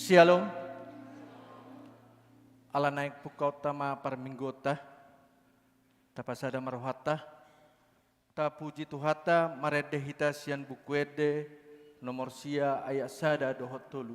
Shalom. Ala naik pukau tama parminggota, tapasada marohata, ta puji tuhata maredehita sian bukwede nomor sia ayat sada dohot tolu.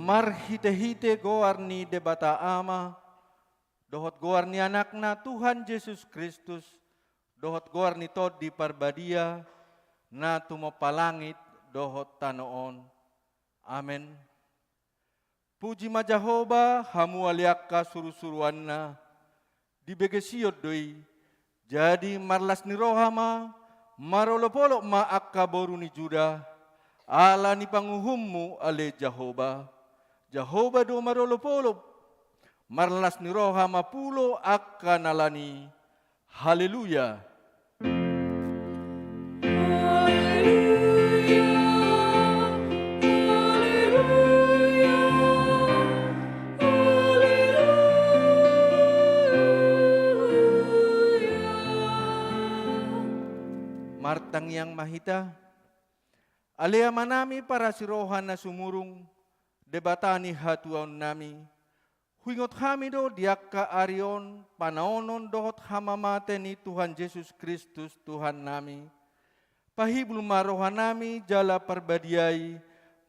Marhite-hite goarni debata ama, dohot goarni anakna Tuhan Yesus Kristus, dohot goarni tod di parbadia, na tumo palangit dohot tanoon. Amen. Puji ma Jahoba hamu aliakka suru-suruanna, di begesiot doi, jadi marlas ni rohama, marolopolok ma akka boru ni Juda, ala ni panguhummu ale Jahoba. Jahoba do marolopolo, marlas ni roha mapulo akka nalani. Haleluya. Martang yang mahita, alea manami para sirohan na sumurung, debatani hatuan nami, Huingot kami do diaka arion panaonon dohot hamamate ni Tuhan Yesus Kristus Tuhan nami. Pahibul maroha nami jala perbadiai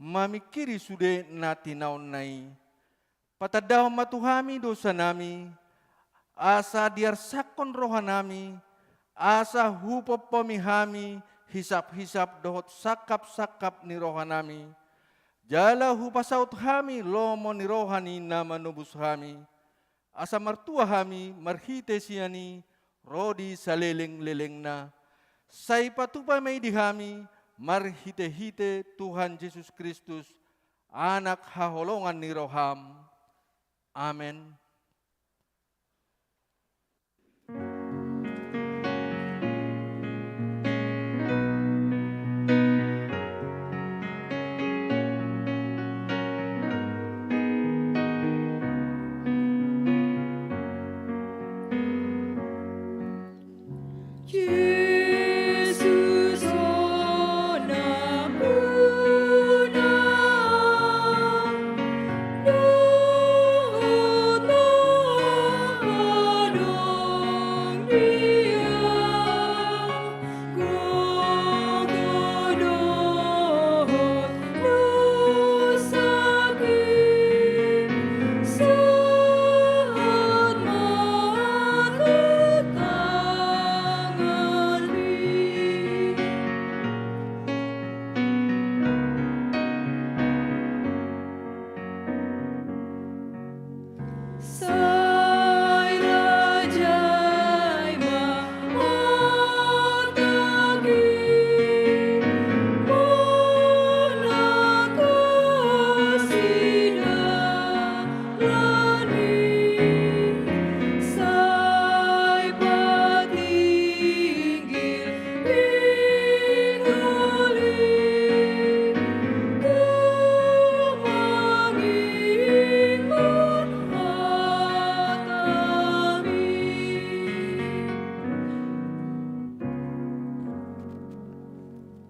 mamikiri sude nati naon nai. Patadaw matuhami dosa nami, asa diar sakon roha nami, asa hupo pamihami hisap-hisap dohot sakap-sakap ni roha nami. Jala hupasaut hami lomo ni rohani nama nubus hami. Asa martua hami marhite siani rodi saleleng-leleng na. Say patupa may di hami marhite-hite Tuhan Yesus Kristus anak haholongan ni roham. Amen.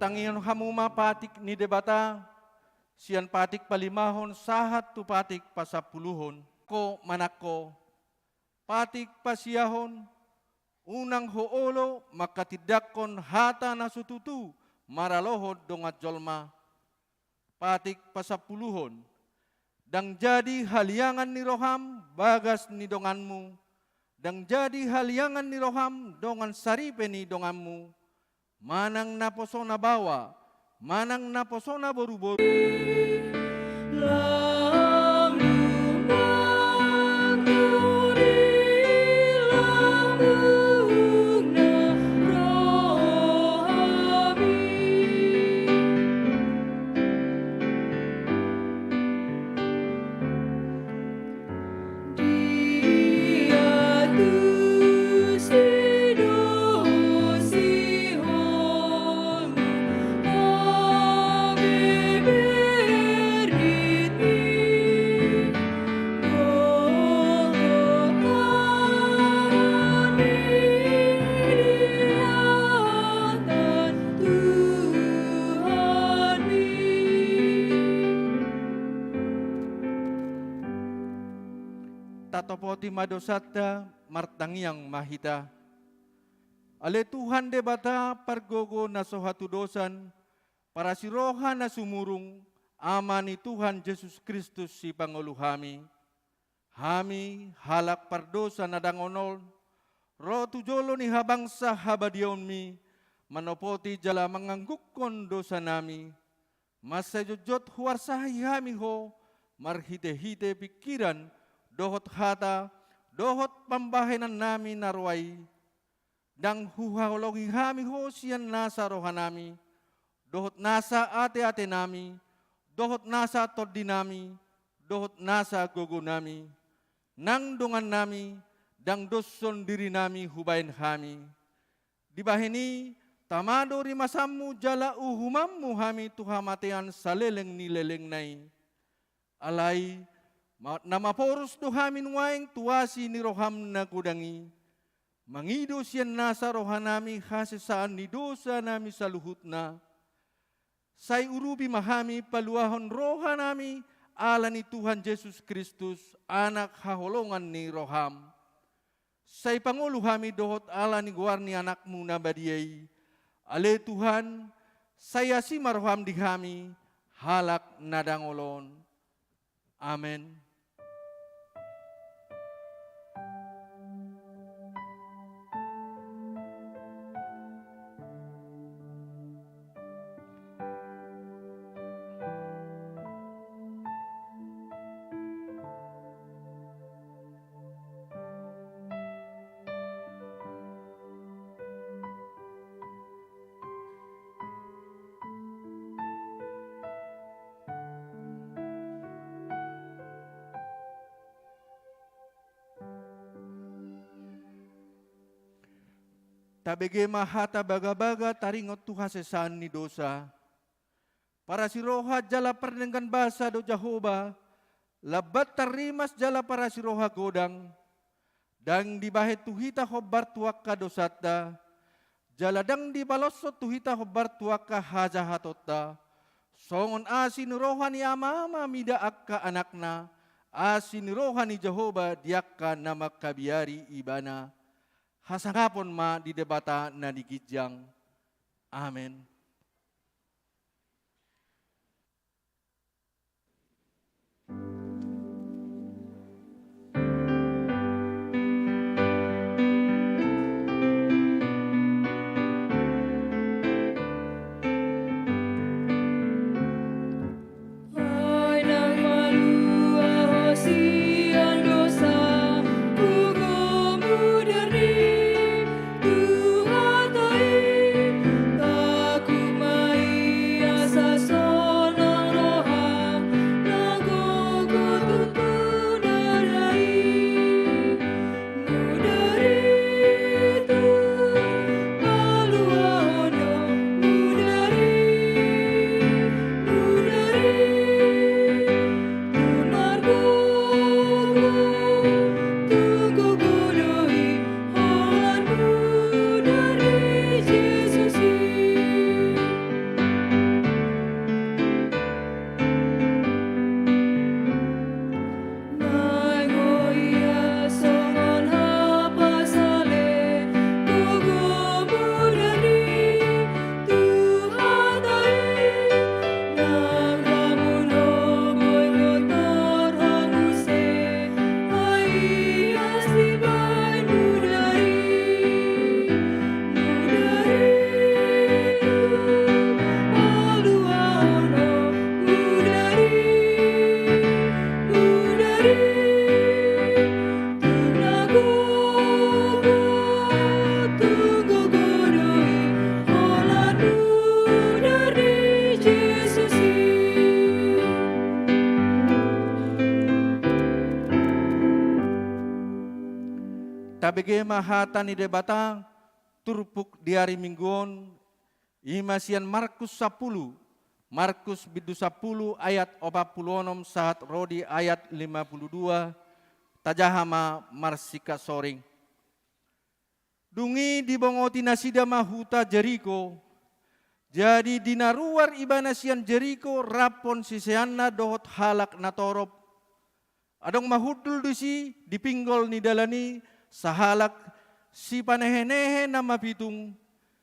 Tangian hamuma patik ni debata, sian patik palimahon sahat tu patik pasapuluhon, ko manako, patik pasiahon, unang hoolo makatidakon hata nasututu, maralohod dongat jolma, patik pasapuluhon, dang jadi haliangan ni roham bagas ni donganmu, dang jadi haliangan ni roham dongan saripe ni donganmu, manang naposona bawa, manang naposona boru-boru. Tatopoti madosata martangiang mahita. Ale Tuhan debata pargogo na sohatu dosan, para siroha na sumurung, amani Tuhan Yesus Kristus si Panguluhami. Hami halak pardosa na dangonol, ro tujolo ni habangsa habadion mi, manopoti jala manganggukon dosa nami. Masajojot huwarsahi hami ho, marhite-hite pikiran, dohot hata, dohot pambahenan nami narway, dang huhalogi hami ho siyan nasa rohanami, dohot nasa ate-ate nami, dohot nasa todi nami, dohot nasa gogo nami, nang dongan nami, dang doson diri nami hubain hami. Dibahini, tamado rimasammu jala uhumammu hami tuhamatean saleleng ni leleng nai. Alai, nama porus tuhamin waeng tuasi ni roham na kudangi. Mangido siyan nasa rohanami hasesaan ni dosa nami sa luhut na. Say urubi mahami paluahon rohanami ala ni Tuhan Yesus Kristus, anak haholongan ni roham. Say Pangulo hami dohot ala ni guar ni anakmu na badiyay. Ale Tuhan, saya si maroham di kami, halak nadangolon. Amen. Tabege mahata baga-baga taringot Tuhan sesaan ni dosa. Para si roha jala pernenggan basa do Jehovah, labat tarimas jala para si roha godang, dang dibahet tuhita hobar tuaka dosata, jala dang dibalosot tuhita hobar tuaka hajahatota, songon asin roha ni ama-ama mida akka anakna, asin roha ni Jehovah diakka nama kabiari ibana, hasangapon ma di debata na digijang. Amen. Tabege mahata ni debata turpuk di hari mingguon imasian Markus 10 Markus bidu 10 ayat 46 saat rodi ayat 52 tajahama marsika soring dungi dibongoti nasida mahuta Jeriko jadi dinaruar ibanasian Jeriko rapon siseanna dohot halak natorop adong mahudul dusi dipinggol ni dalani sahalak si panehenehe nama pitung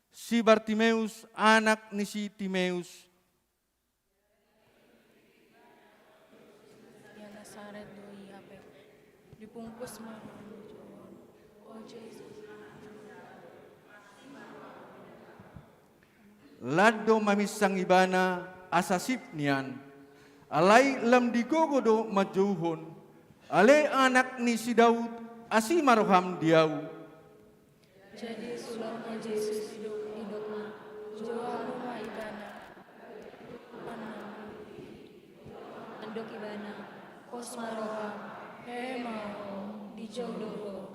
si Bartimeus anak ni si Timeus. Ya Nasaret doi hape dipungkus mah. Oh Jesus. Lado mamisang ibana asasip nian. Alay lam digogodo majuhon. Ale anak ni si Daud asi maroham diau. Jadi sulama Yesus hidup mah joa rumah ibana andok ibana kos maroham hemau di jodoh.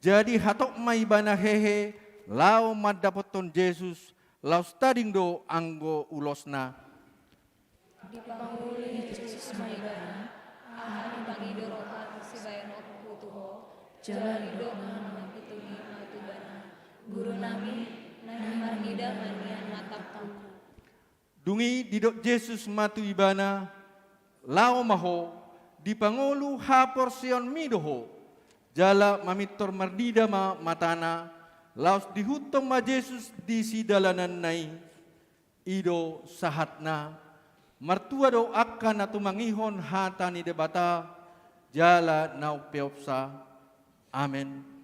Jadi hatok maibana hehe lau madapoton Yesus lau stading do anggo ulosna. Di panguli Yesus maibana ahani pangido rohan si bayan jalan hidup nama pituni matubana guru nami nani marnida manian matap tangku Dungi didok Yesus matu ibana lao maho di pangulu ha porsion midoho jala mamitor mardida matana laos dihutong ma Jesus di si dalanan nai ido sahatna martua do akan na tumangihon hata ni debata jala naupeopsa. Amen.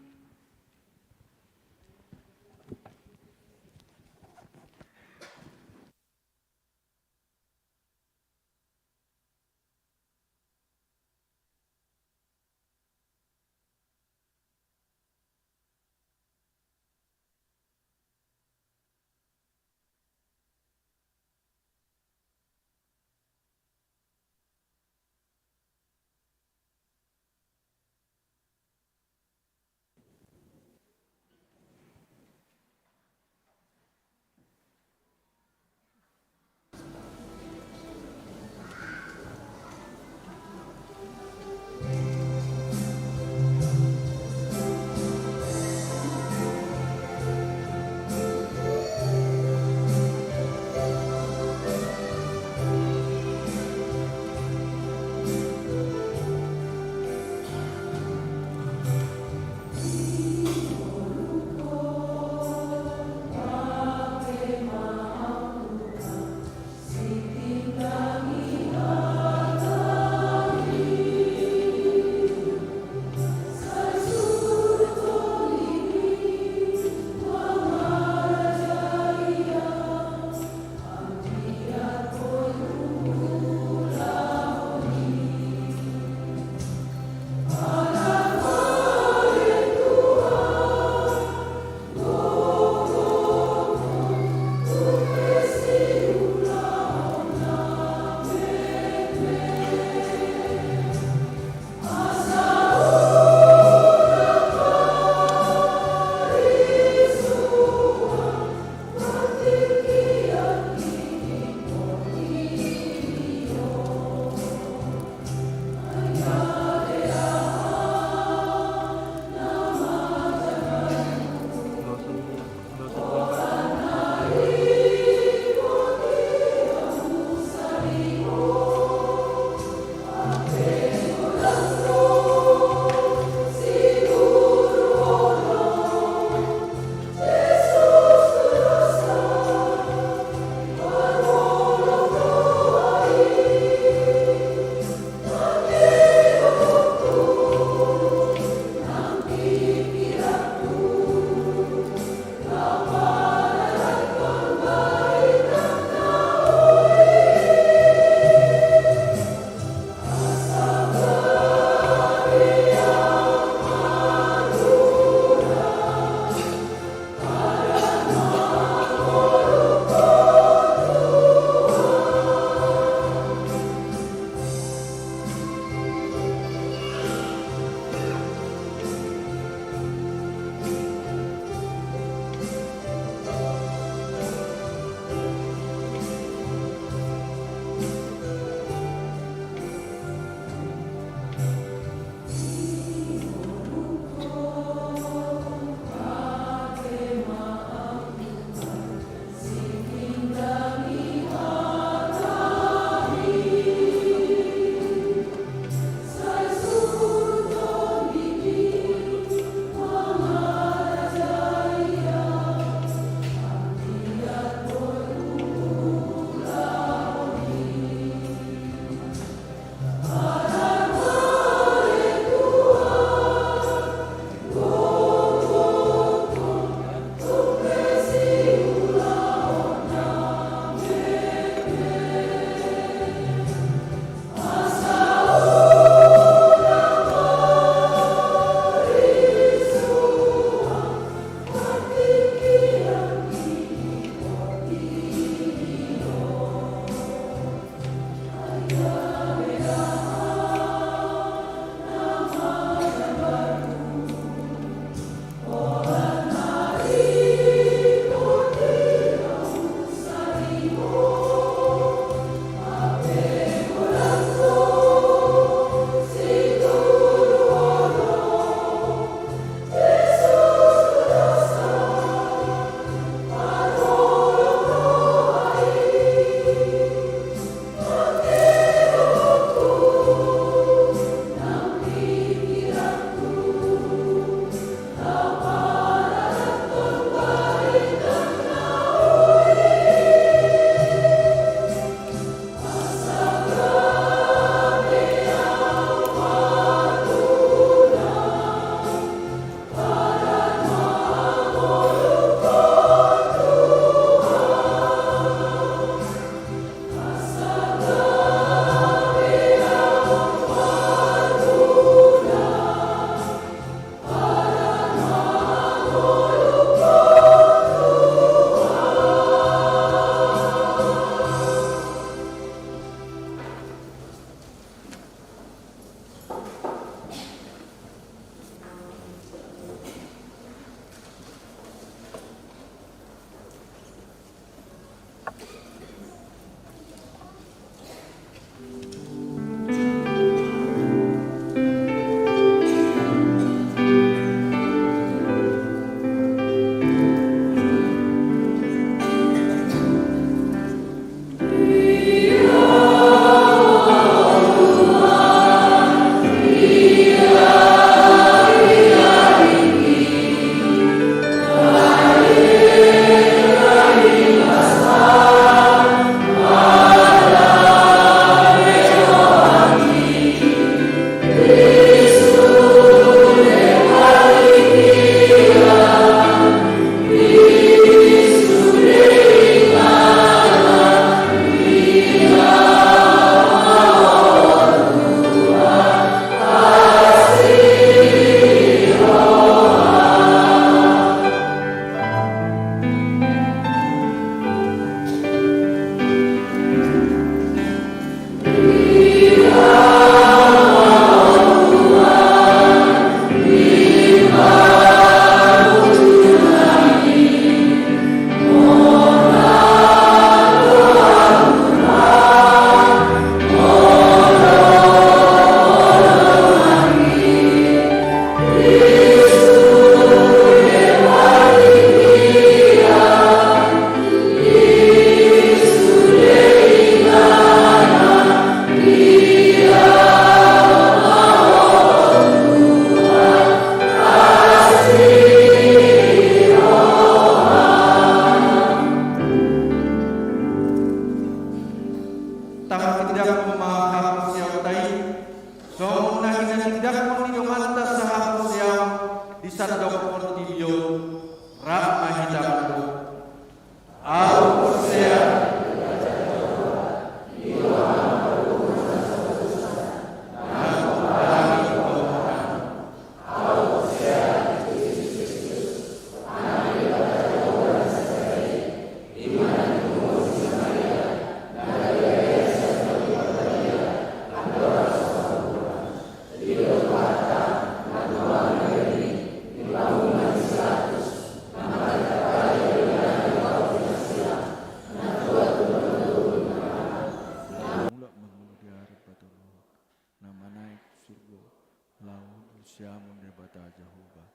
siamo de bata Jehovah.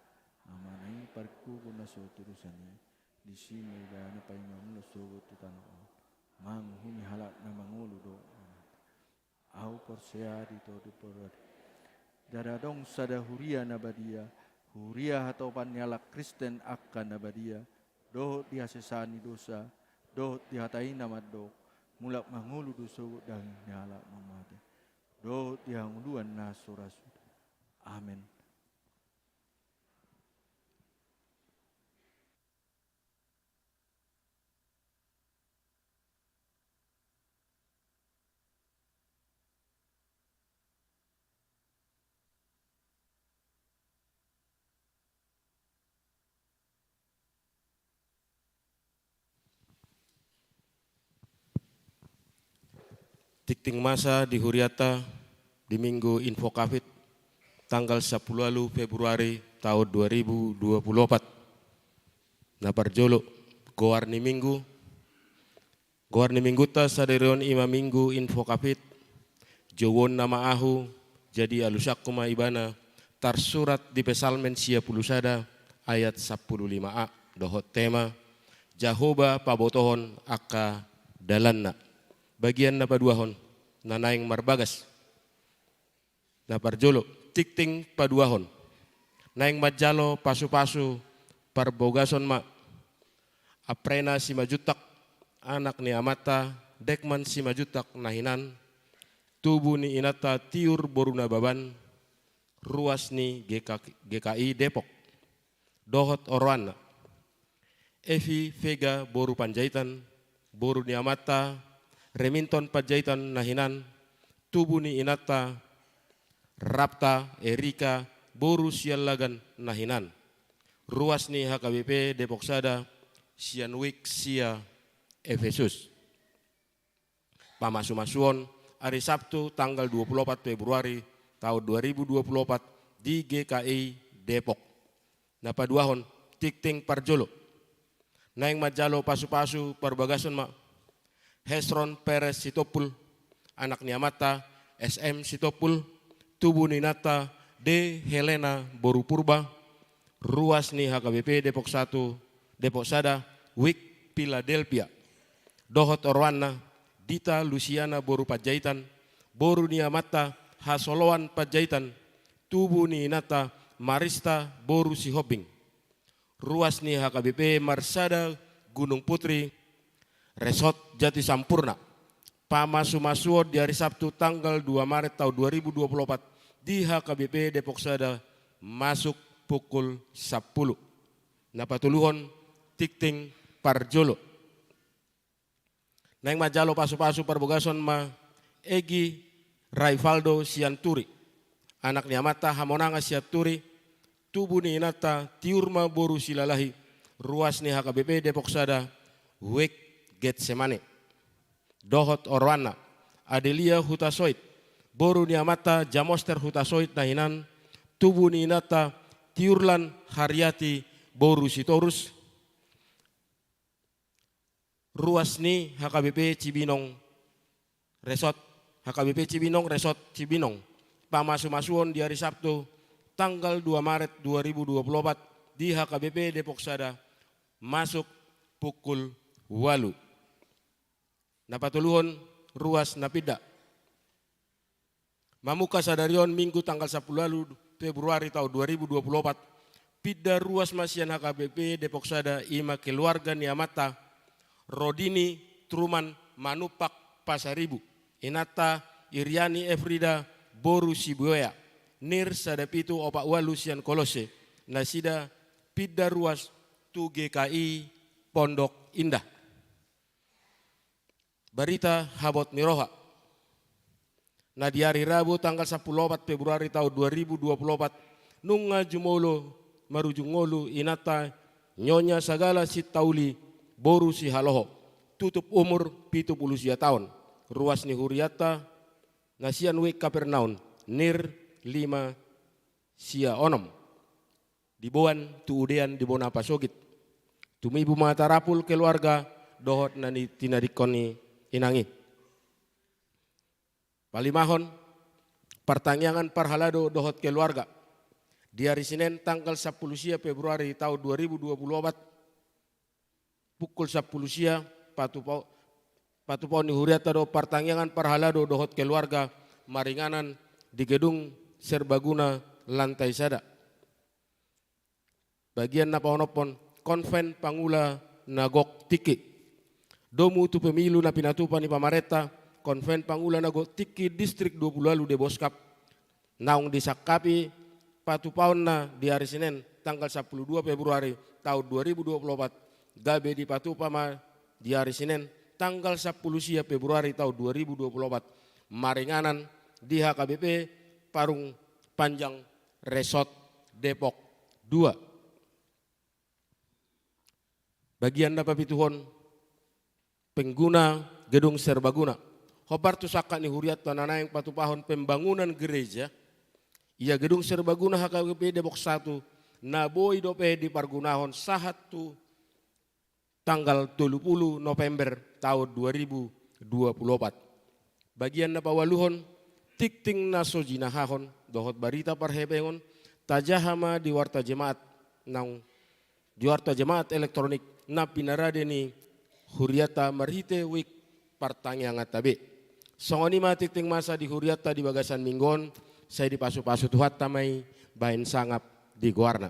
Amanai parku kuna so turusani. Di sini dana paingamu so tutano. Mang huni halak na mangulu do. Au persea di todo perad. Daradong sada huria nabadia. Huria atau panyala Kristen akan nabadia. Doh dia sesani dosa. Doh dihatai nama do. Mulak mangulu dosa dan nyala mamate. Doh dia nguluan nasurasu. Amin. Tikting masa di Huriata di Minggu Info Covid tanggal 10 Februari tahun 2024. Naparjolo goarni Minggu ta saderion ima Minggu Info Covid jowon nama ahu jadi alusakuma ibana tarsurat di Pesalmen sia pulusada ayat 15a dohot tema Jahoba pabotohon aka dalanna. Bagian na paduahon, nanaing marbagas. Na parjolo, tikting paduahon. Naing majalo pasu-pasu parbogason ma. Aprena si majutak, anak ni amata, dekman si majutak nahinan. Tubuh ni inata tiur boruna baban, ruas ni GKI Depok. Dohot orwana. Evi Vega boru panjaitan, boru ni amata, Reminton Pajaitan nahinan, tubuh ni inata, Rapta, Erika, boru sialagan nahinan. Ruas ni HKBP Depok Sada, Sianwik sia Efesus. Pamasu-masuon hari Sabtu tanggal 24 Februari tahun 2024 di GKI Depok. Napaduahon tikting parjolo. Naing majalo pasu-pasu perbagason ma. Hesron Perez Sitopul, anak niamata, SM Sitopul, tubuh ninata, D. Helena Boru Purba, ruas ni HKBP Depok 1, Depok Sada, Wik Philadelphia, Dohot Orwana, Dita Luciana Boru Pajaitan, Boru niamata, Hasoloan Pajaitan, tubuh ninata, Marista Boru Sihobing, ruas ni HKBP Marsada Gunung Putri, Resort Jati Sampurna, Pamasu-masuon di hari Sabtu tanggal 2 Maret tahun 2024 di HKBP Depok Sada masuk pukul 10. Napatuluhon tikting parjolo. Naing majalo pasu-pasu perbogason ma Egi Raivaldo Sianturi, anak ni amata Hamonanga Sianturi, tubuh ni inata tiurma boru silalahi, ruas ni HKBP Depok Sada, Wek Getsemane, Dohot Orwana, Adelia Hutasoit, boru ni amata Jamoster Hutasoit nahinan, tubuh ni inata Tiurlan Haryati boru Sitorus, ruas ni HKBP Cibinong Resort, HKBP Cibinong Resort Cibinong, pamasu-masuon di hari Sabtu tanggal 2 Maret 2024 di HKBP Depok Sada masuk pukul 8. Napatuluhon ruas napida. Mamuka sadarion Minggu tanggal 10 Februari tahun 2024. Pida ruas masian HKBP Depok Sada ima keluarga niamata Rodini Truman Manupak Pasaribu. Inata Iriani Efrida Boru Sibuya. Nir Sadapitu Opak Walu Sian Kolose. Nasida pida ruas tu GKI Pondok Indah. Berita Habot Miroha. Nah di hari Rabu tanggal 14 Februari tahun 2024 nunga jumolo marujungolu inata nyonya sagala sitauli boru si haloho tutup umur 70 tahun. Ruas ni Huriata nasian wek Kapernaun nir 5 sia onom. Dibuan tu udean di bona pasogit. Tumibu mata rapul keluarga dohot nani tinadikoni inangi. Palimahon pertanyaan parhalado dohot keluarga. Di hari Senin tanggal 10 Februari tahun 2024 pukul 10 siang patupau ni huriata do pertangyangan parhalado dohot keluarga maringanan di gedung serbaguna lantai sada. Bagian napaonopon konven pangula nagok tiki. Domu tu pemilu na pinatupa ni pamareta konven pangula nagok tiki distrik 20 lalu de Boskap. Naung disakapi patupaon na di hari Senin tanggal 12 Februari tahun 2024 gabe di patupama di hari Senin tanggal 10 Februari tahun 2024 maringanan di HKBP Parung Panjang Resort Depok 2. Bagian dapat pituhon pengguna gedung serbaguna. Hobar tu saka ni huriat tanana yang patupahon pembangunan gereja. Ia gedung serbaguna HKBP Depok 1 naboi dope di pargunahon sahat tu tanggal 30 November tahun 2024. Bagian na pawaluhon tikting na sojinahahon dohot barita parhebengon tajahama di warta jemaat nang di warta jemaat elektronik na pinarade ni huriata marhite wik partangyangan tabe. Songoni ma tikting masa di huriata di bagasan minggon saya dipasu-pasu tuhat tamai bain sangap di guarna.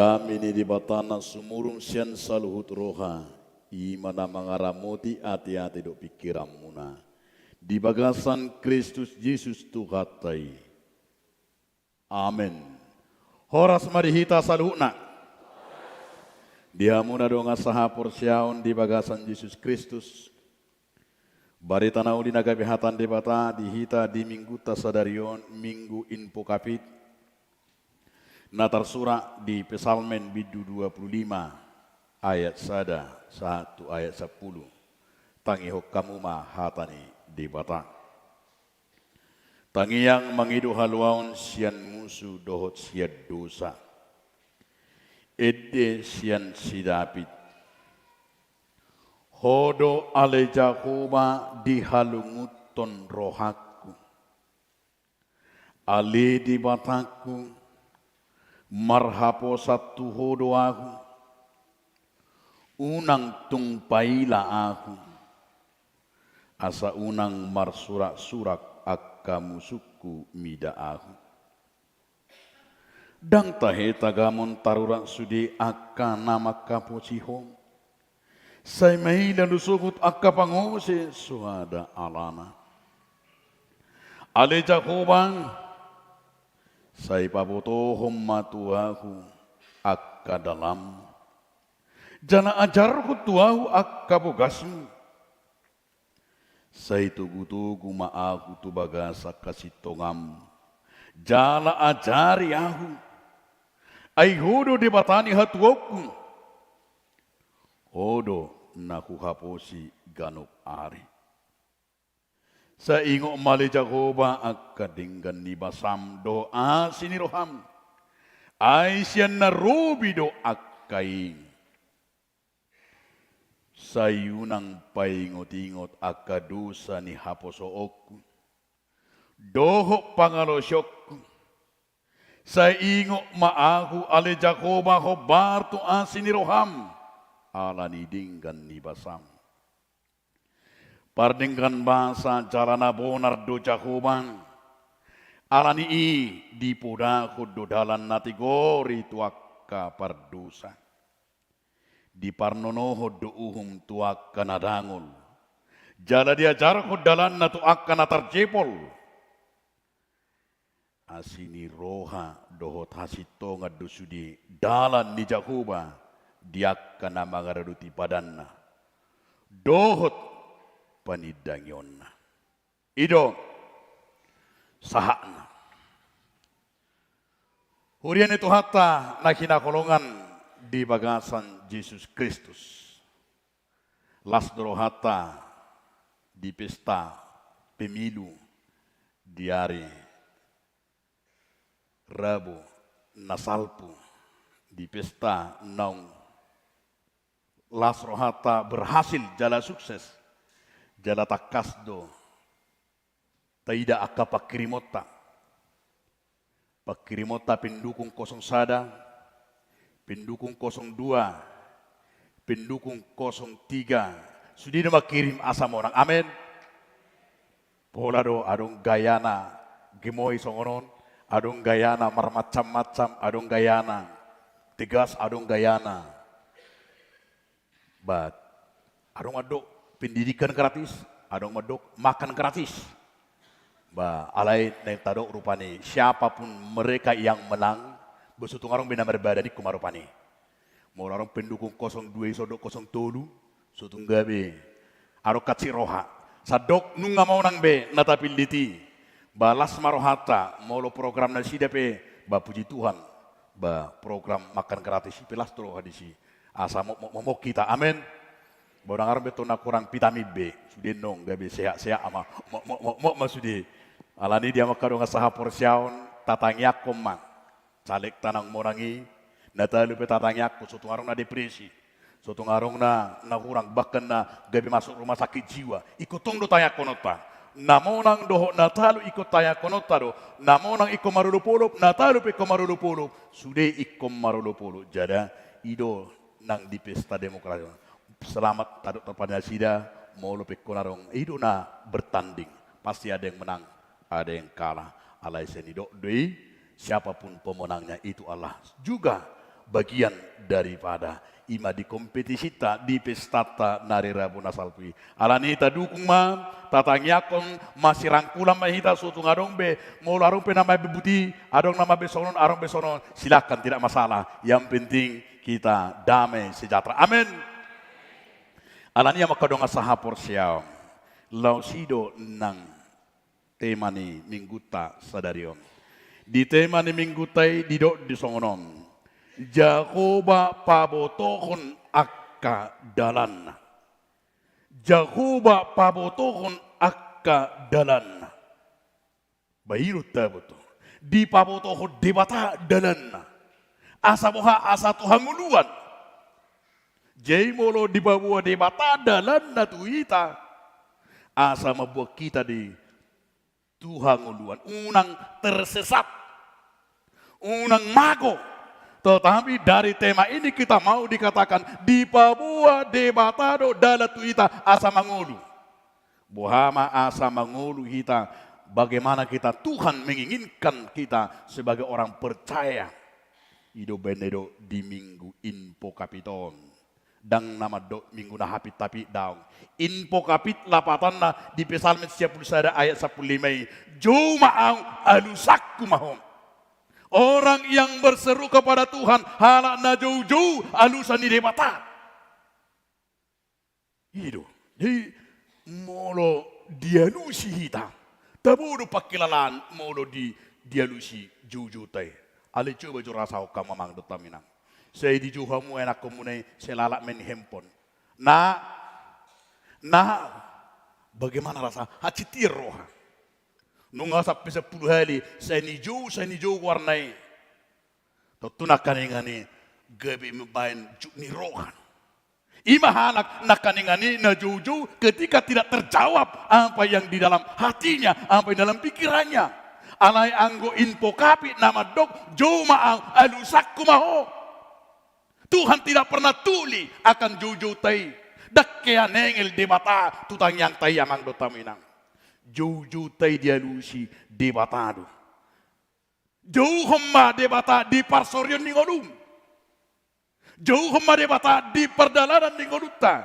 kami ni di batana sumurung sian saluhut roha, imana mangaramoti hati-hati do pikiramuna. Di bagasan Kristus Yesus Tuhatai. Amin. Horas marihita saluhna. Dia muna donga saha porsiaon di bagasan Yesus Kristus. Barita nauli nagabihatan di bata dihita di minggu tasadarion minggu info kapit. Natar surah di Pesalmen bidu 25 ayat 1 ayat 10. Tangihok kamu mah hatani di bata. Tangi yang mengidu haluaun sian musuh dohot sian dosa. Ede sian sidapit. Hodo ale Jakoba dihalunguton rohaku. Ale di bataku marhapo satu hodo aku. Unang tungpaila aku. Asa unang marsurak-surak akka musuku mida aku. Dang tahe tagamon tarurak sudi akka nama kaposihong. Say mahila nusukut akka pangose suada alana. Ale Jakobang, say pabotohom matuaku akka dalam. Jana ajarku tuahu akka bogasmu. Say tugu-tugu maaku tu bagasa kasih tongam. Jala ajari aku. Ay hodo di batani hatuoku. Hodo naku haposi ganok ari. Sa ingo mali Jakoba akka dinggan ni basam doa siniroham. Ay siyan na rubi do akkaing. Sayunang paingot-ingot akadusa ni haposookku. Doho pangalosyokku. Sa ingo maahu ale Jakoba hobarto asiniroham. Ala ni dinggan ni basam. Pardinggan basa jarana bonar do Jakobang. Ala ni i di pudaku do dalan natigori tuakka pardusa. Di parnonoho do uhum tuak kana dangol. Jala dia jarko dalan na tuak kana tarjepol. Asini roha dohot hasito nga dusudi dalan ni Jakoba diak kana mangaraduti padanna. Dohot panidangyonna. Ido sahana. Hurian itu hatta na kinakolongan di bagasan Yesus Kristus. Lasdro hatta di pesta pemilu di hari Rabu nasalpu di pesta naung Lasdro hatta berhasil jala sukses jala takasdo taida akka pakirimota pendukung 01 pendukung 02, pendukung 03, sudah makirim asam orang, amin. Pola do adong gayana, gemoy songonon, adong gayana marmacam-macam, adong gayana, tegas adong gayana. But, adong adok pendidikan gratis, adong adok makan gratis. Alay na tadok rupani, siapapun mereka yang menang, besutung arong bina berbada di kumarupani. Mau orang pendukung 02 sodok 07, sutung gabe. Arok kaci roha. Sadok nunga mau nang be natapiliti. Balas marohata mau lo program nasi dape. Ba puji Tuhan. Ba program makan gratis pilas tro hadisi. Asa mau kita amin. Borang arong beto na kurang vitamin B. Sudah nong gabe sehat-sehat ama mau sudah. Alani dia makadong asaha porsiaon tatangyak koman. Caleg tanang morangi, natalu pe tatangyak ko sutung arong na depresi. Sutung arong na kurang bahkan na gabi masuk rumah sakit jiwa. Ikutong do tayak konota. Namonang doho natalu ikut tayak konota do. Namonang iko marulupulop, natalu pe ko marulupulop. Sudah iko marulupulop. Jada ido nang di pesta demokrasi. Selamat taduk terpada sida, mau lo pe konarong. Ido na bertanding. Pasti ada yang menang, ada yang kalah. Alai senido doi. Siapapun pemenangnya itu Allah juga bagian daripada ima di kompetisi ta di pestata nari rabu nasalpi. Alani ta dukung ma tatangyakon masih rangkulan mahita suatu ngadong be mau larung pe nama bebuti adong nama besonon arong besonon silakan tidak masalah. Yang penting kita damai sejahtera. Amin. Alani yang makadong asaha porsiao lausido nang tema ni mingguta sadarion. Di tema ni minggutai didok di songonon. Jakoba pabotohon akka dalan. Jakoba pabotohon akka dalan. Bayiru taboto. Di pabotohon debata dalan. Asa boha asa Tuhan nguluan. Jai molo di bawah debata dalan na tuita. Asa mabuat kita di Tuhan nguluan. Unang tersesat. Unang mago. Tetapi dari tema ini kita mau dikatakan di Papua debatado dalatu ita asa mangulu. Bohama asa mangulu kita bagaimana kita Tuhan menginginkan kita sebagai orang percaya. Ido benedo di minggu info kapiton. Dang nama do minggu na hapit tapi daun. Info kapit lapatan na di Psalm 10 ayat 15. Juma'au alusakku mahom. Orang yang berseru kepada Tuhan, halak na jauh-jauh alusan di debata. Itu. Jadi, molo dialusi kita. Tabodo pakilalan molo di dialusi jauh-jauh tay. Ali coba jo rasa ka mamang dotaminang. Saya di juhamu enak komunai selalak main handphone. Nah, bagaimana rasa? Hacitir roha. Nunga sampai 10 hari, saya ni jauh warnai. Tentu nakaningani gabi membain ni rohan. Ima hanak nakaningani na jauh ketika tidak terjawab apa yang di dalam hatinya, apa yang dalam pikirannya. Alai anggo info kapi nama dok joma alusakku maho. Tuhan tidak pernah tuli akan jauh tai. Dakkean nengel debata tutang yang tai amang dotaminang. Jauh tai dialusi debatado. Jauh homma debata di parsorion ni ngodum. Jauh homma debata di perdalanan ni ngoduta.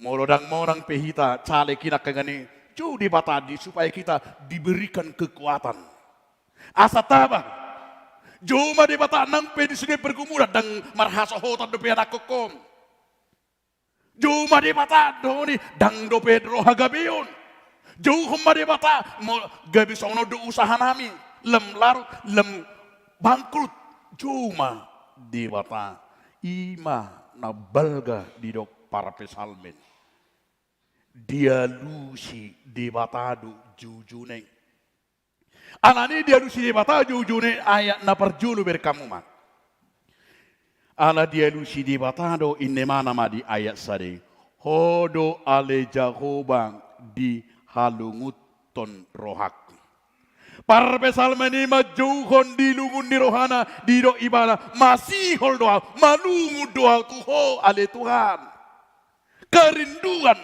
Molodang morang pehita cale kina kengani jauh debata di supaya kita diberikan kekuatan. Asa tabang. Jauh ma debata nang pe di sungai pergumulan dang marhaso hotan dope anak kokom. Jauh ma debata doni dang dope rohagabeon. Jauh kembali bata, gabi sono do usaha nami, lem larut, lem bangkrut, cuma di bata, ima na balga di dok para pesalmen, dia lusi di bata do jujuneng, alani dia lusi di bata jujuneng ayat na perjulu berkamuman, ala dia lusi di bata do inemana ma di ayat sari, hodo ale Jahobang di halunguton rohak. Para pesalmeni majuhon di lungun di rohana di do ibada masih hol doa malungu doa tuho ale Tuhan. Kerinduan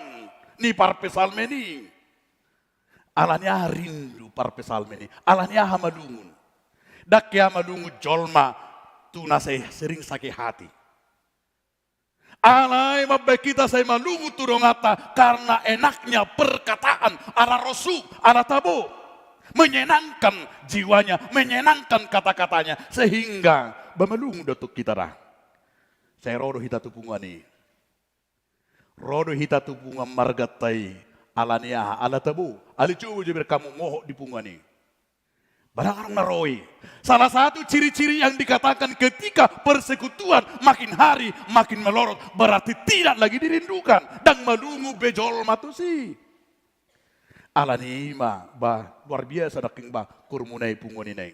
ni para pesalmeni. Alanya rindu para pesalmeni. Alanya hamalungun. Dakya malungu jolma tunase sering sakit hati. Alai mabek kita saya malungu turongata karena enaknya perkataan ala rosu, ala tabo. Menyenangkan jiwanya, menyenangkan kata-katanya. Sehingga bamalungu datuk kita dah. Saya rodo hita tupungani. Rodo hita tupungan margatai ala niaha, ala tabo. Ali cubu jebir kamu ngohok di pungani. Barang naroi. Salah satu ciri-ciri yang dikatakan ketika persekutuan makin hari makin melorot berarti tidak lagi dirindukan dan malungu bejol matusi. Alanima bah luar biasa daking bah kurmunai pungoni nai.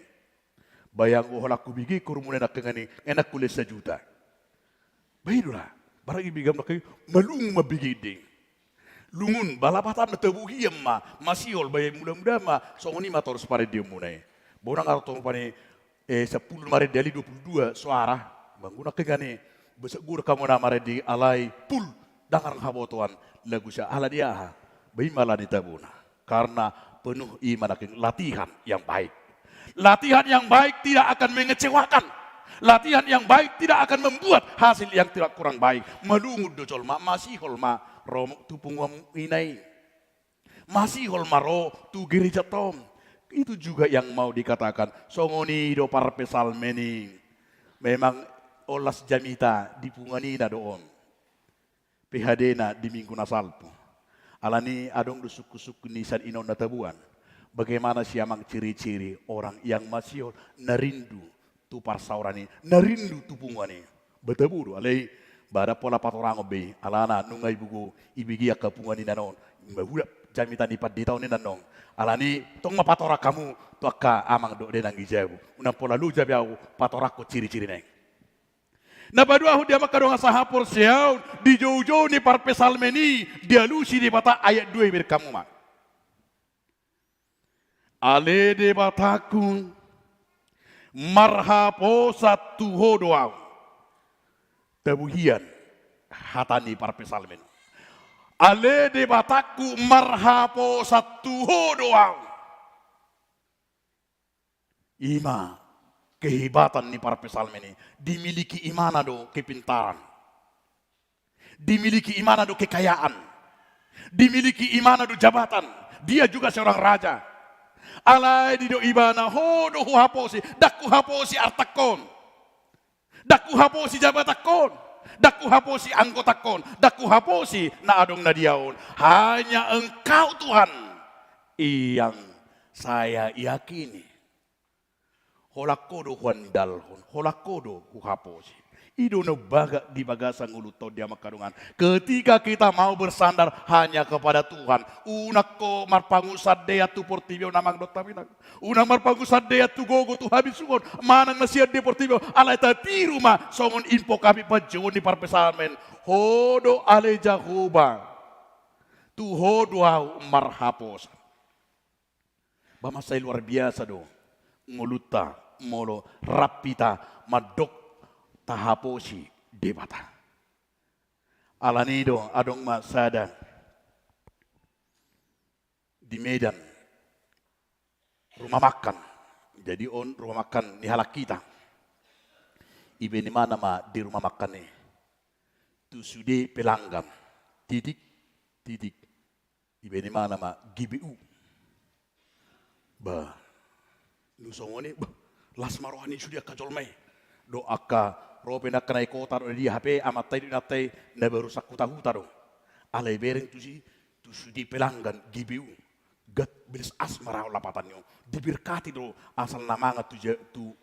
Bayang oholaku bigi kurmunai nakengani enak kulit sejuta. Baiklah barang ibigam naking malungu mabigi ding. Lungun balapatan tebuhi emma masiol bayang muda-muda ma songoni motor separe dia munai. Borang atau pani 10 mare dali 22 suara bangun kegane besok gur kamu namare di alai pul dangar habotuan lagu sya ala dia bayi malah ditabuna karena penuh iman latihan yang baik. Latihan yang baik tidak akan mengecewakan. Latihan yang baik tidak akan membuat hasil yang tidak kurang baik. Melungut docol ma masih holma ro tupung inai. Masih holma ro tu gereja tom. Itu juga yang mau dikatakan. Songoni do parpesal meni. Memang olas jamita dipungani na doon. PHD na di minggu nasalpo. Alani adong do suku-suku nisan inon na tabuan. Bagaimana siamang ciri-ciri orang yang masih narindu tu parsaurani, narindu tu pungani. Betabu do alai bada pola patorang obe alana nungai buku ibigi ka pungani nanon. Mahula jamitan ipat di tahun nanon. Alani tong mapatora kamu tu akka amang do denang gijabu. Unang pola lu jabiau patorak ko ciri-ciri neng. Nabadua dia makadong sahapor siaw di jauh-jauh ni parpesalmeni dia lusi di bata ayat 2 berkamu mak. Ale de bataku marhaposa tuho doang. Tebuhian hatani parpesalmen. Ale de bataku marhaposa tuho doang. Ima kehebatan ni parpesalmen ini dimiliki imana do kepintaran. Dimiliki imana do kekayaan. Dimiliki imana do jabatan. Dia juga seorang raja. Alai di do ibana hodo haposi, daku haposi artakon, daku haposi jabatakon, daku haposi anggotakon, daku haposi na adong nadiaon. Hanya Engkau Tuhan yang saya yakini. Holakodo huandalhon, holakodo huhaposi. Ido no baga di bagasang uluto dia makadungan. Ketika kita mau bersandar hanya kepada Tuhan. Unak ko marpangusad dea tu portibio namang dotaminag. Unak marpangusad dea tu gogo tu habis sugon. Manang nasiad de portibio. Alay tati rumah. Songon info kami pajuon di parpesamen. Hodo ale jahuba. Tu hodo au marhapos. Bamasay luar biasa do. Nguluta, molo, rapita, madok. Tahaposi debata. Alanido adong masada di Medan rumah makan. Jadi rumah makan ni halak kita. Ibe ni mana ma di rumah makan ni. Tu sude pelanggan. Titik. Ibe ni mana ma GBU. Ba. Nusongoni ba. Las marohani sudia kajolmai. Do akka rope nak kena kota do dia HP amatai di natai na baru sakuta huta do. Alai bereng tu sudi pelanggan GBU. Gat bilis asmara lapatannya. Dibirkati do asal namanga tu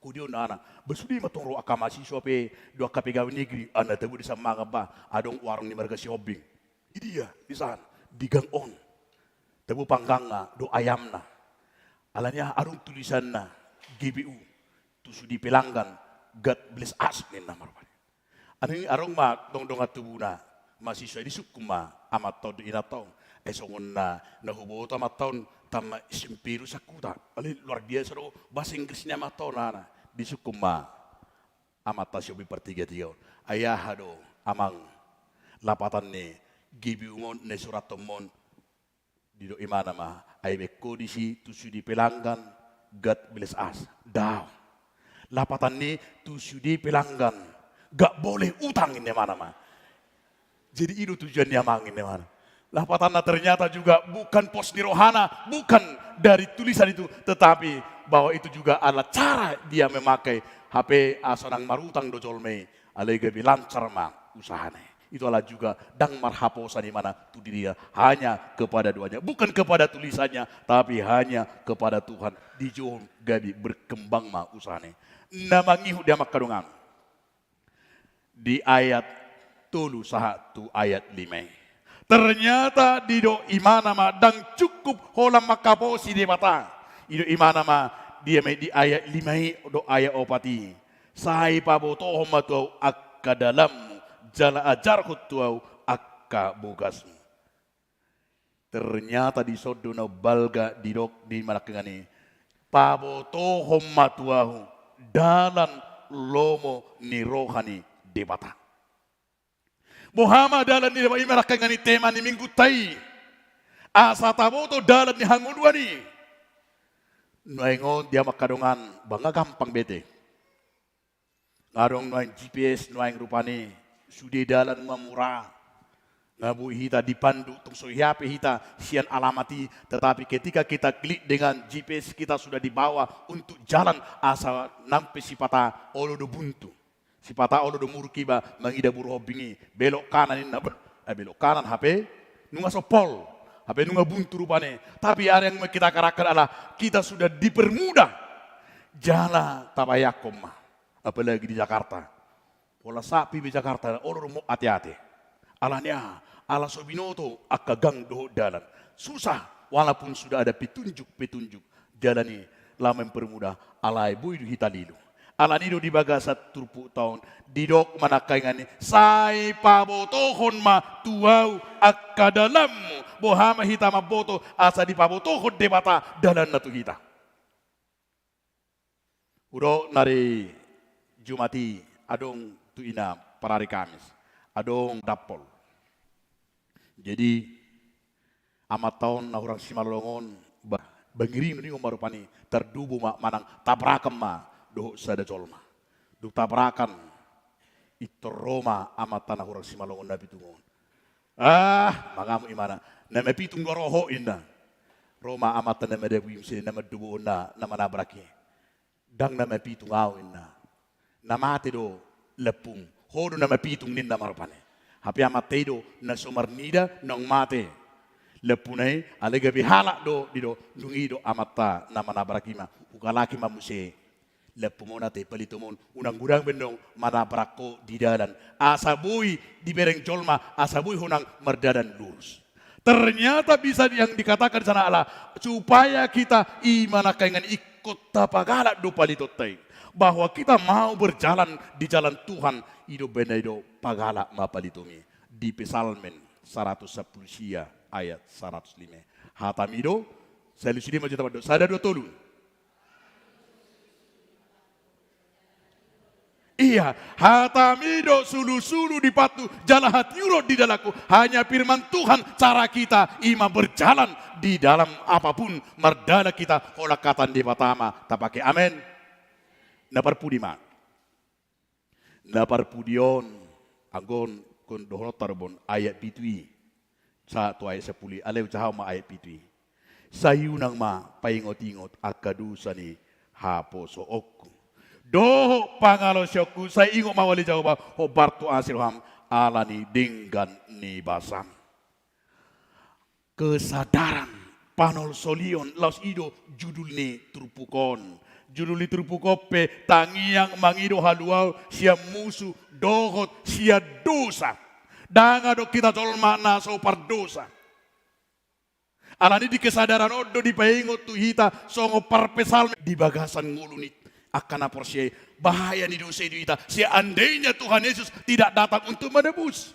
kudio na ana. Bersudi matong ro aka mahasiswa pe do aka pegawai negeri ana tabu di samanga ba adong warung ni marga shopping. Idia di sana di gang on. Tabu pangganga do ayamna. Alanya adong tulisanna GBU. Tu sudi pelanggan gat belis asmin na marwani. Ani arong ma dong atubuna mahasiswa di sukuma amat taon di inataw. Songon na nahuboto amat taon tama simpiru sakuta. Ali luar biasa do bahasa Inggrisnya amat taon na di sukuma amat tasyobi pertiga-tiga. Ayah do amang lapatan ni gibiungon ne surat tomon di do imana ma aybe kodisi tu sudi pelanggan gat belis as daw. Lapatan ni tu sudi pelanggan gak boleh utang ini mana. Jadi itu tujuan dia mangin ini mana. Lapatan ternyata juga bukan pos di rohana, bukan dari tulisan itu, tetapi bahwa itu juga adalah cara dia memakai HP asonang marutang dojolme alega lancar mang usahane. Itu adalah juga dang marhaposa di mana tu dia hanya kepada duanya, bukan kepada tulisannya, tapi hanya kepada Tuhan. Dijual gabi berkembang ma usahane. Namangihu dia makadungan. Di ayat 3 satu ayat 5. Ternyata di do imana ma dang cukup holam makaposi di mata. Ido imana ma dia di ayat 5 do ayat opati. Sai paboto homatu akka dalam jala ajar kutuau akka bogasmu. Ternyata di sodona balga di dok di malakengani. Paboto homatuahu dalam lomo ni rohani debata. Muhammad dalam ni imeraka ngani tema ni minggu tai. Asa taboto dalam ni hangudwani. Nuengon dia makadongan bangga gampang bete. Ngarong nuang GPS nuang rupane sudah dalan memurah. Ngabu hita dipandu tung so HP hita sian alamati, tetapi ketika kita klik dengan GPS kita sudah dibawa untuk jalan asa nampe sipata olo do buntu. Sipata olo do murkiba mangida buruh bingi belok kanan ini belok kanan HP nunga sopol. HP nunga buntu rupane. Tapi ada yang kita karakan adalah kita sudah dipermudah jala tabayakom, apalagi di Jakarta. Pola sapi di Jakarta olo mau hati-hati. Alanya ala sobinoto akagang doh dalan. Susah walaupun sudah ada petunjuk jalan ini lama mempermudah alai buidu hitalilu. Ala nido di bagasat turpu tahun didok manakai ngani sai pabotohon ma tuau akadalammu bohama hitama boto asa di pabotohon debata dalan natu hita. Udo nari Jumati adong tu ina parari Kamis adong dapol. Jadi amat tahun na orang Simalongon bangirin ni umarupani terdubu manang tabrakan ma doh sada jolma. Du tabrakan itu Roma amat tanah orang Simalongon na pitungon. Magamu imana nama pitung roho inna. Roma amat tanah nama wimse nama dubu na nama nabraki. Dang nama pitung au inna. Nama do lepung. Hodo nama pitung ninna marupani. Hapi amat tedo na somarnida nong mate. Lepunai alega bihalak do dido dungido amata nama nabrakima ukalaki mamuse. Lepumona te palitomon unang gudang bendong manabrako di dalan. Asabui di bereng jolma asabui hunang merdadan lurus. Ternyata bisa yang dikatakan sana Allah supaya kita imana kaingan ikut tapagalak do palitotai. Bahwa kita mau berjalan di jalan Tuhan hidup benaido pagala mapalitumi di Psalmen 110 ayat 105. Hatamido selusidi maju tabado sada dua tolu. Iya, hatamido sulu-sulu di patu jala hatiuro di dalaku. Hanya firman Tuhan cara kita ima berjalan di dalam apapun merdana kita holakatan di pertama. Tapake amin. Naparpudima. Naparpudion agon kon dohot tarbon ayat pitui. Satu ayat 10 alew cahau ma ayat pitui. Sayunang ma paingot-ingot akadusani hapo so okku. Doho pangalo syokku saya ingot mawali jawab hobartu asirham alani dinggan ni basam. Kesadaran panol solion laus ido judul ni turpukon. Judul turpukope tangiang mangido haluau sia musuh dohot sia dosa. Danga do kita tolma na so pardosa. Alani di kesadaran odo di paingot tu hita songo parpesal di bagasan ngulunit akan aporsi bahaya di dosa itu hita. Seandainya Tuhan Yesus tidak datang untuk menebus.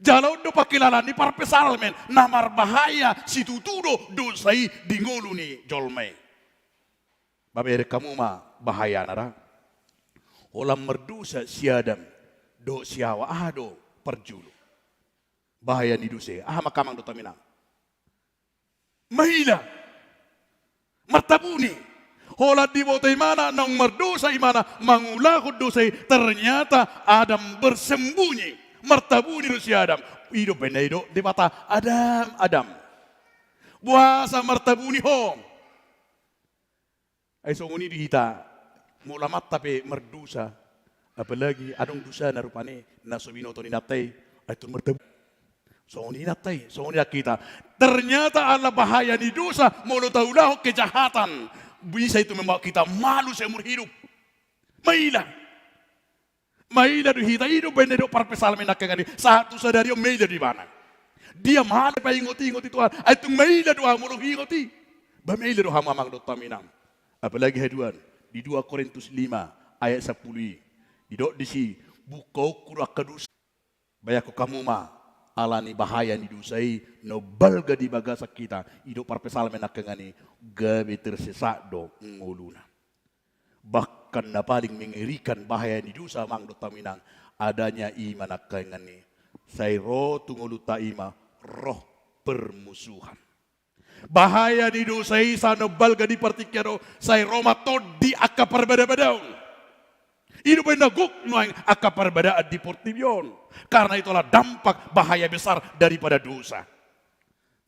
Jalau do pakilalan di parpesal men namar bahaya situtudo dosai di nguluni jolmai. Babere kamu ma bahaya nara. Olam merdusa siadam do siawa do perjulu. Bahaya di dosa. Makamang do taminang. Mahila. Martabuni. Hola di bawah imana nang merdosa imana mangulahud dosa. Ternyata Adam bersembunyi. Martabuni do si Adam. Ido benaido di mata Adam. Buasa martabuni hong. Ay songoni dihita mulamat tapi merdusa apalagi adong dusa na rupane na subinoto ni natay ay tun mertabu songoni natay songoni kita ternyata ala bahaya di dosa mulu taulah kejahatan bisa itu membawa kita malu seumur hidup maila duhita hidup benedo parpesal menakengani satu sadario maila di mana dia malu pa ingoti Tuhan ay tung maila doa mulu ingoti ba maila doa mamang do taminam. Apalagi haduan di 2 Korintus 5 ayat 10 di si bukau kurak kedus bayako kamu ma alani bahaya di dusai no balga di bagasa kita hidup parpesal menakengani gabe tersesak do nguluna bahkan na paling mengerikan bahaya di dosa mang do taminang adanya iman nakengani sai roh tunguluta ima roh permusuhan. Bahaya di dosa isa no balga di partikyaro say Roma to di akka perbeda-bedaun. Ino ba naguk noang akaperbedaan di Portibion. Karena itulah dampak bahaya besar daripada dosa.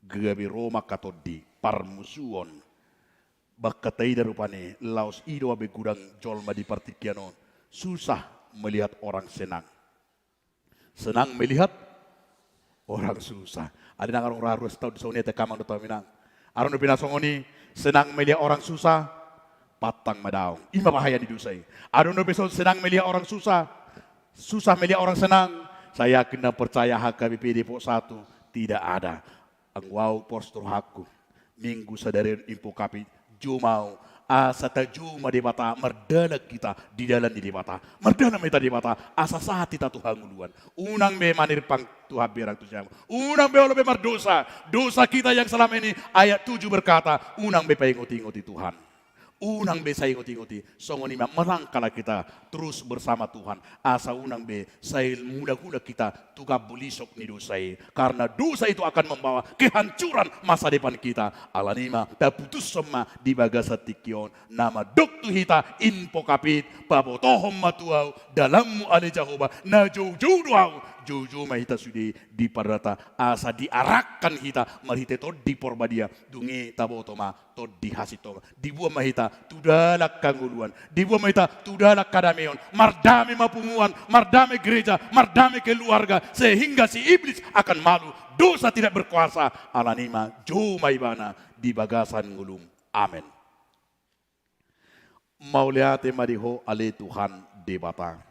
Gabi Roma katodi parmusuon. Bakatai darupane laos ido abe gudang jolma di partikiano. Susah melihat orang senang. Senang melihat orang susah. Ada nang orang raru setau di sini tekamang do minang. Aron pinasongoni senang melihat orang susah. Patang madaong. Ima bahaya di dosai. Ada no besok senang melihat orang susah. Susah melihat orang senang. Saya kena percaya HKBP Depok 1 tidak ada. Angwau postur haku. Minggu sadari info kapi. Jumau. Asa tajuma di mata. Merdana kita di dalam di mata. Merdana kita di mata. Asa saat kita Tuhan nguluan. Unang be manir pang Tuhan berang tu jamu. Unang be oleh berdosa. Dosa kita yang selama ini ayat 7 berkata. Unang be pengoti-ngoti Tuhan. Unang be saya ngoti-ngoti, songoni merangkala kita terus bersama Tuhan. Asa unang be saya mudah-mudah kita tukar bulisok ni dosai. Karena dosa itu akan membawa kehancuran masa depan kita. Alanima, tak putus semua di bagasa tikion. Nama doktu hita info kapit, papotohom matuau, dalammu ada Jehovah, na jauh-jauh doau. Jojo mahita sudi di parata asa diarahkan hita marhite to di porbadia dungi tabotoma to di hasitoma di buah mahita tudalak kanguluan di buah mahita tudalak kadameon mardame mapumuan mardame gereja mardame keluarga sehingga si iblis akan malu dosa tidak berkuasa alanima jo maibana di bagasan ngulum amin. Mauliate mariho ale Tuhan debata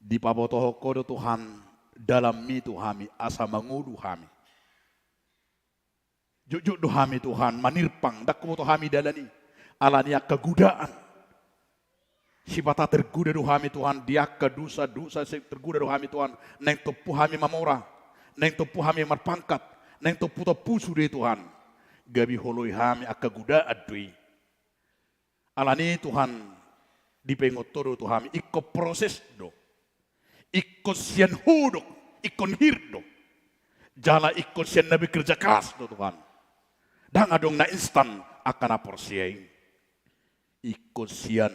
di pabotoho kodo Tuhan dalam mi Tuhami asa mangudu hami. Jujuk dohami Tuhan manirpang dak Tuhami dalani alania kegudaan. Sibata tergoda dohami Tuhan dia ke dosa-dosa tergoda dohami Tuhan neng topu hami mamora neng topu hami marpangkat neng topu topu sude Tuhan gabi holoi hami akaguda adui. Alani Tuhan dipengotoro Tuhami ikko proses do. Ikon sian hudok, ikon hirdo. Jala ikon sian nabi kerja keras do Tuhan. Dan adong na instan akan aporsiain. Ikon sian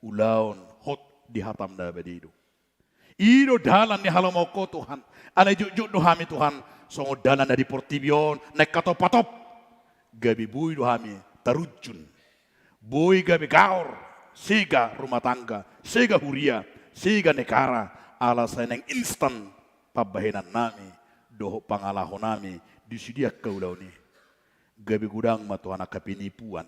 ulaun hot di hatam da bedido. Ido dalan ni halamoko Tuhan. Ana jujuk dohami Tuhan. Songo dalan dari Portibion naik katop-patop. Gabi bui dohami tarujun. Bui gabi gaur. Siga rumah tangga. Siga huria. Siga negara. Alasan yang instan pabahenan nami doho pangalaho nami disudia kaulau ni gabi gudang matuhan kapinipuan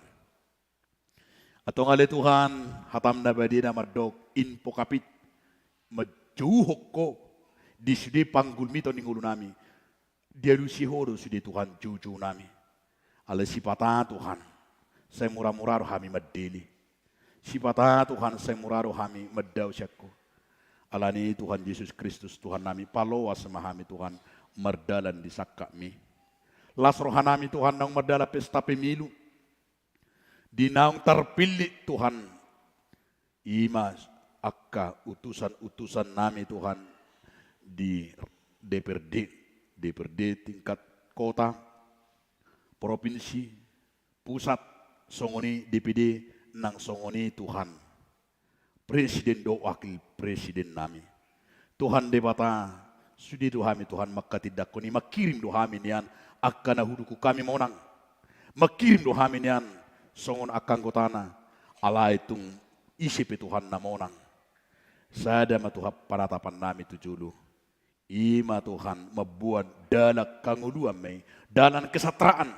atau ngale Tuhan hatam nabadina mardok info kapit majuhok ko disudi panggul mito ningulu nami dia lusihodo sudi Tuhan juju nami ala sipata Tuhan saya murah-murah rohami madeli sipata Tuhan saya murah rohami madau syakku alani Tuhan Yesus Kristus Tuhan nami paloa semahami Tuhan merdalan di sakami. Las rohanami Tuhan nang merdala pesta pemilu. Di naung terpilih Tuhan. Imas akka utusan-utusan nami Tuhan di DPRD tingkat kota, provinsi, pusat, songoni DPD nang songoni Tuhan. Presiden do wakil presiden nami. Tuhan debata sudi dohami Tuhan maka tidak koni makirim dohami nian akan huduku kami monang. Makirim dohami nian songon akan kotana ala itung isi Tuhan namonang. Sada matuhap panatapan nami tujulu. Ima Tuhan membuat dalak kanguluan may dalan kesatraan.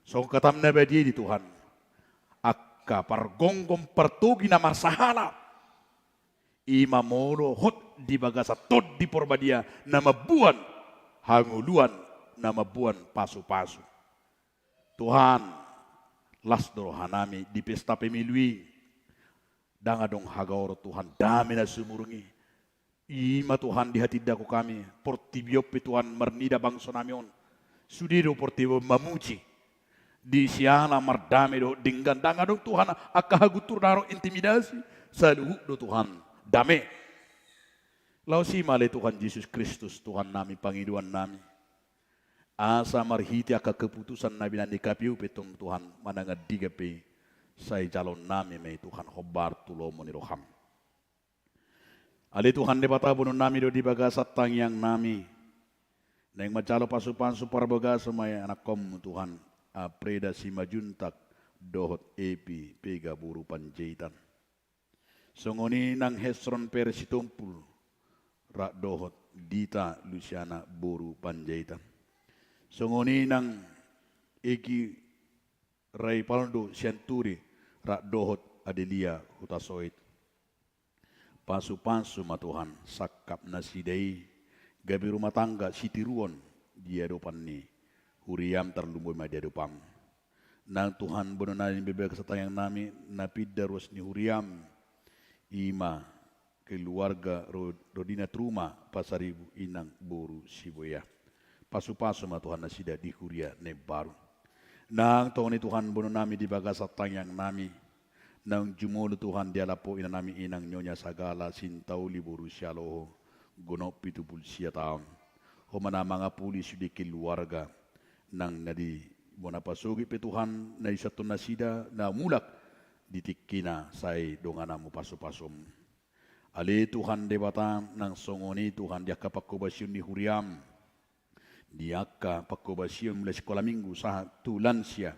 Song katam nabadi di Tuhan. Pargonggom pertugi na marsahala. Ima moro hot di bagasa tod di porbadia nama buan hanguluan nama buan pasu-pasu. Tuhan las dorohanami di pesta pemilui. Dangadong hagaoro Tuhan dami na sumurungi. Ima Tuhan di hati daku kami. Portibiop Tuhan mernida bangsa namion. Sudido portibio mamuji. Di siala mardame do dinggan danga do Tuhan akahagutur naro intimidasi saluhu do Tuhan dame lau si male Tuhan Yesus Kristus Tuhan nami pangiduan nami asa marhiti aka keputusan nabi nandi kapiu petong Tuhan mananga digape Sai calon nami may Tuhan hobar tulomo ni roham. Ali Tuhan debata bunun nami do di bagasat tangyang nami. Neng macalo pasupan supar bagasa may anak kom Tuhan. Apreda si majuntak dohot epi pega buru panjaitan. Songoni nang Hesron persitumpul rak dohot Dita Luciana buru panjaitan. Songoni nang Egi Ray Paldo Sianturi rak dohot Adelia hutasoit. Pasu-pasu matuhan sakap nasidai gabi rumah tangga sitiruon dia depan ni huriam terlumboy ma dia depan. Nang Tuhan benarin bebek setayang nami napi darus ni huriam ima keluarga rodina truma pasaribu inang boru siboya. Pasu-pasu matuhan nasida di huria ne baru. Nang tong ni Tuhan bono nami di bagasat tayang nami. Nang jumolo Tuhan dia lapo ina nami inang nyonya sagala sintau liburu sialoho gonop pitu pulsia taon. Homana mga pulis di keluarga nang nadi bona pasugi pe Tuhan na isatu nasida na mulak ditikina say donganamu pasu-pasum. Ali Tuhan debata nang songoni Tuhan dia kapakobasyon ni huriam. Diaka pakobasyon mula sekolah minggu sah tulan sia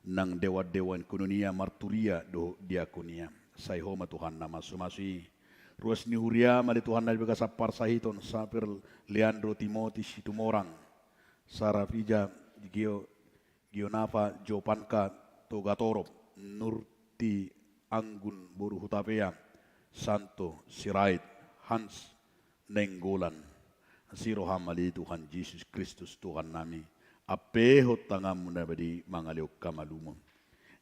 nang dewa-dewan kununia marturia do diakonia. Say homa Tuhan nama sumasi. Ruas ni huria mali Tuhan na bagasa parsahiton sapir Leandro Timoti Situmorang. Sarafija Gionapa Jopanka Togatorop Nurti Anggun Boru Hutapea Santo Sirait Hans Nenggolan. Siroham mali Tuhan Yesus Kristus Tuhan nami. Apehot tangamu na badi mangaliok kamalumon.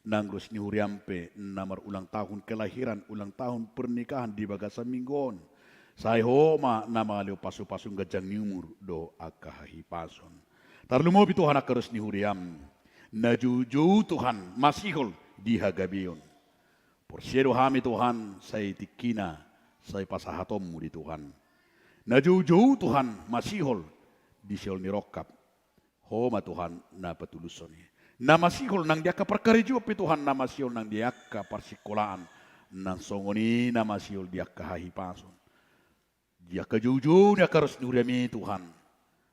Nangrus ni huriampe namar ulang tahun kelahiran, ulang tahun pernikahan di bagasa minggon. Sai homa nama leo pasu-pasung gajang niumur do akahi pason. Tarlumo Tuhan akarus ni huriam. Najuju Tuhan masihol di hagabion. Porsiero hami Tuhan say tikina say pasahatommu di Tuhan. Najuju Tuhan masihol di siol nirokap. Homa Tuhan na patulusoni. Nama sihol nang dia kaperkarijo pe Tuhan nama sihol nang dia kaparsikolaan nang songoni nama sihol dia kahipason. Dia kajuju dia karus nuriami Tuhan.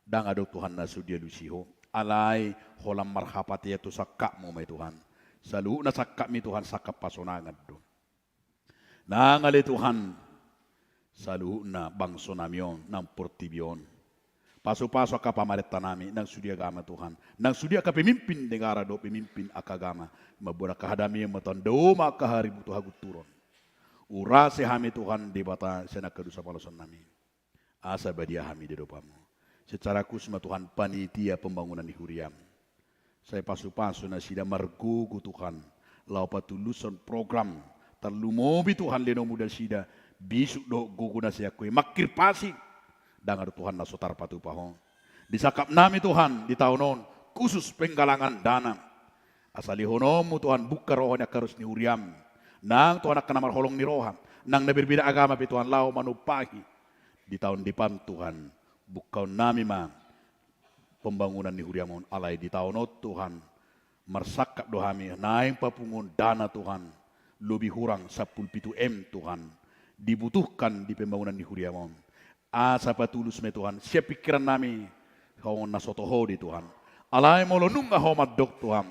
Dang adok Tuhan na sudia lusiho. Alai holam marhapat ya tu sakak mo may Tuhan. Salu na sakak mi Tuhan sakap pasonangan do. Nangali Tuhan salu na bangso namion nang portibion. Paso-paso ka pamarita nami nang sudia agama Tuhan. Nang sudia ka pemimpin negara do pemimpin akagama. Mabura kahadami yang matando makahari butuh hagut turun. Urase hami Tuhan di bata senak kedusa palosan nami. Asa badia hami di dopamu. Secara kusma Tuhan panitia pembangunan di huriam. Saya pasu-pasu na sida margugu Tuhan. Lau patulusan program. Terlumobi Tuhan leno muda sida. Bisuk do gugu na siya kue. Makir pasi. Dangar Tuhan na sotar patu pahong. Disakap nami Tuhan di tahunon khusus penggalangan dana. Asali honomu Tuhan buka rohnya karus ni huriam. Nang Tuhan akan namar holong ni roham. Nang nabirbida agama pi Tuhan lau manupahi. Di tahun depan Tuhan buka nami ma pembangunan ni huriamon alai di tahunot Tuhan. Marsakap dohami naing papungun dana Tuhan. Lebih hurang 10 M Tuhan. Dibutuhkan di pembangunan ni huriamon. Asa patulus me Tuhan, siap pikiran nami kau nasotoho di Tuhan. Alai molo nunga homat dok Tuhan.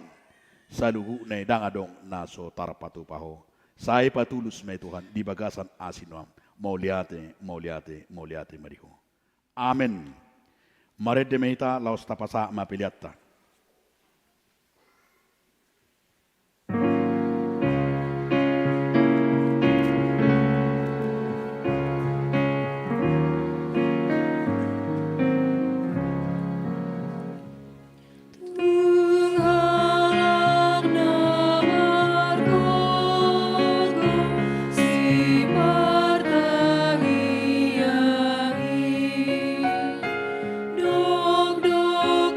Saluhu ne dangadong naso tarpatu paho. Sai patulus me Tuhan di bagasan asinuam. Mauliate mariho. Amen. Mared demeita laos tapasa mapiliatta. Dog, dog,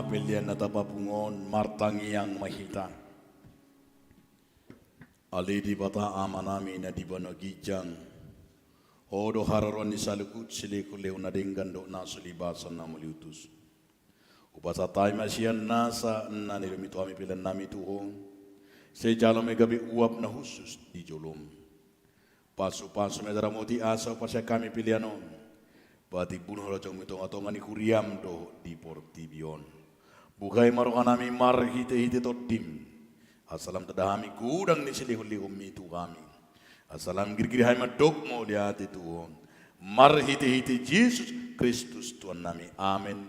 pilihan na tapapungon martangi yang mahita. Ali di bata amanami na di banagijang. Odo hararon ni salukut silikuli unadinggan do na sulibasan na muliutus. Upasa tayo masyan nasa na nilumito kami pilihan nami tuhong. Sejalo may gabi uap na husus di jolom. Pasu-pasu may daramoti asa pasya kami pilihanon. Pati bunuh rojong mitong atongan ni kuriam do di portibion. Bukai marongan nami marhite-hite totim. Asalam tadahami kudang ni silihul-lihum itu kami. Asalam girgiri hai madogmo di hati Tuhan. Marhite-hite Yesus Kristus Tuhan nami. Amin.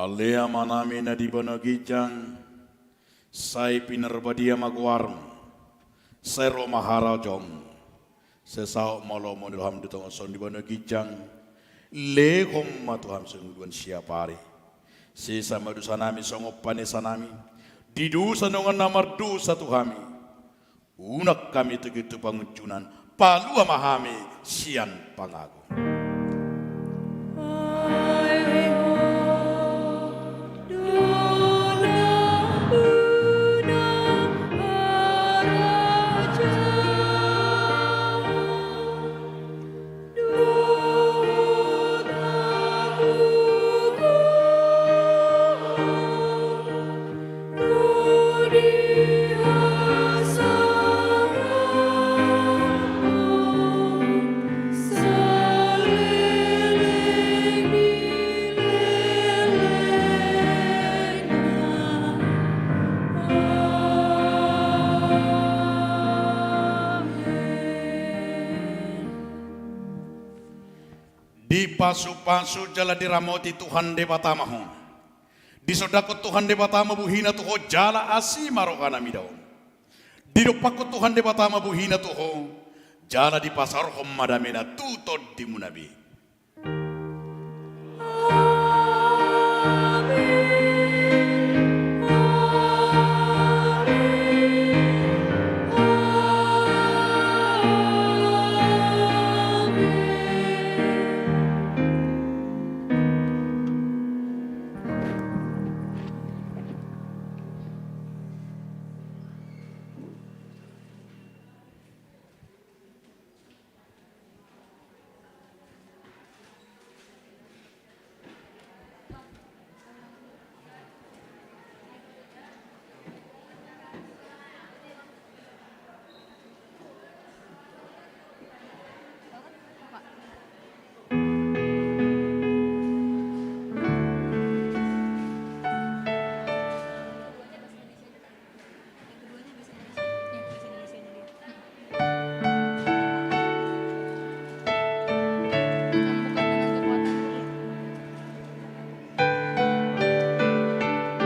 Alea manami na di banagijang, say pinarbadia magwarm, sero mahara jom, sesao malo mo nilham ditong son di banagijang, lekom matuham sungguhan siapari, sisa madusa nami songopane sanami, didusa nongan namar dusa tuhami, unak kami tegitu panguncunan, palua mahami sian pangago. Di pasu-pasu jala diramoti Tuhan de batamaho. Di sodako Tuhan de batama buhina tuho jala asi marokana midao. Di dopako Tuhan de batama buhina tuho jala di pasar madamena tutod di munabi.